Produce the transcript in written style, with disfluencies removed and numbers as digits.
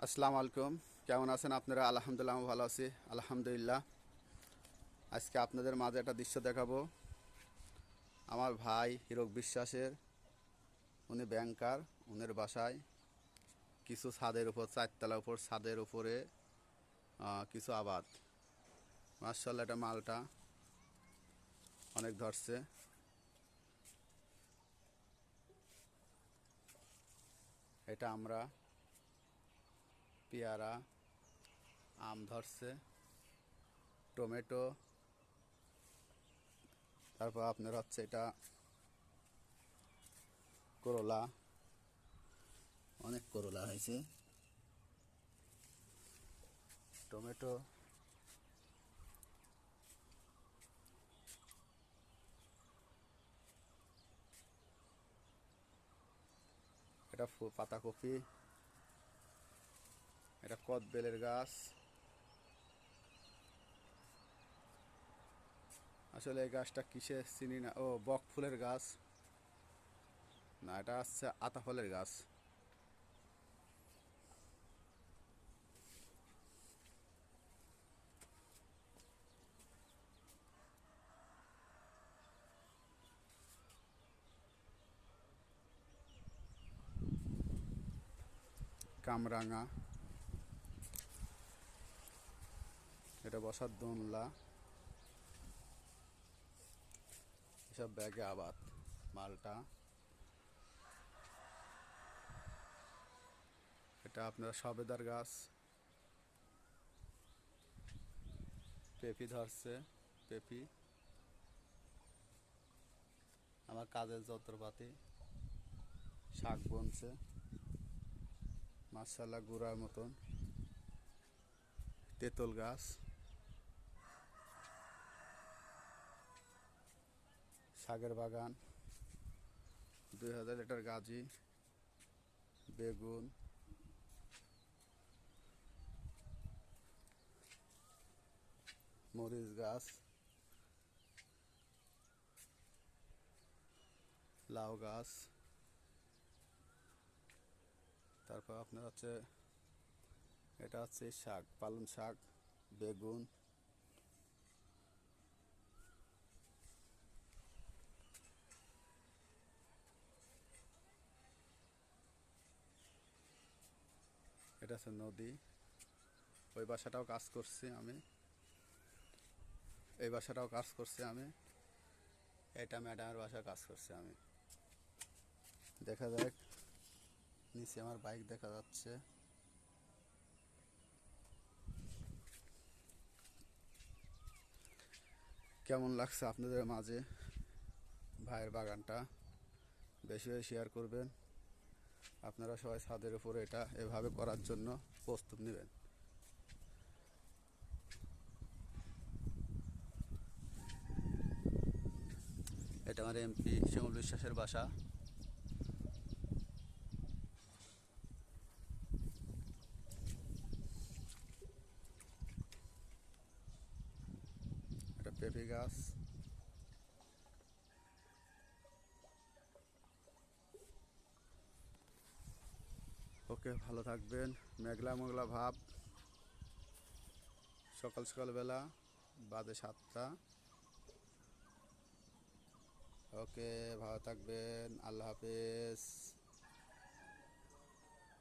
আসসালামু আলাইকুম। কেমন আছেন আপনারা? আলহামদুলিল্লাহ, আমি ভালো আছি আলহামদুলিল্লাহ। আজকে আপনাদের মাঝে একটা দৃশ্য দেখাবো। আমার ভাই হিরক বিশ্বাসের, উনি ব্যাংকার। উনের বাসায় কিছু ছাদের উপর, চারতলার উপর ছাদের উপরে কিছু আবাদ। মার্শাল্লাহ, এটা মালটা অনেক ধরছে। এটা আমরা পেয়ারা, আম ধরছে, টমেটো, তারপর আপনার হচ্ছে এটা করলা, অনেক করলা হয়েছে, টমেটো, এটা পাতাকপি, এটা কদবেলের গাছ। আসলে এই গাছটা কিসে চিনি না, ও বক ফুলের গাছ না, এটা হচ্ছে আতা ফলের গাছ। কামরাঙা, এটা বসার দোনলা, এসব ব্যাগে আবাদ। মালটা, এটা আপনার সবেদার গাছ। পেঁপি ধরছে, পেঁপি। আমার কাজের যন্ত্রপাতি, শাক বনছে মাশাআল্লাহ গুড়ার মতন। তেঁতুল গাছ, শাকের বাগান, 2000 লিটার গাজি, বেগুন, মরিচ গাছ, লাউ গাছ। তারপর আপনার হচ্ছে এটা হচ্ছে শাক, পালং শাক, বেগুন। এটা হচ্ছে নদী। ওই বাসাটাও কাজ করছি আমি, এই বাসাটাও কাজ করছি আমি, এটা ম্যাডামের বাসায় কাজ করছি আমি। দেখা যাক, নিচে আমার বাইক দেখা যাচ্ছে। কেমন লাগছে আপনাদের মাঝে ভাইয়ের বাগানটা? বেশি বেশি শেয়ার করবেন। আপনারা সবাই ছাদের উপরে এটা এভাবে করার জন্য প্রস্তুত নেবেন। এটা আমার এমপি শিমুল বিশ্বাসের বাসা। এটা পেঁপে গাছ। ওকে, ভালো থাকবেন। মেঘলা মেঘলা ভাব, সকাল সকালবেলা, বাজে 7টা। ওকে, ভালো থাকবেন, আল্লাহ হাফেজ।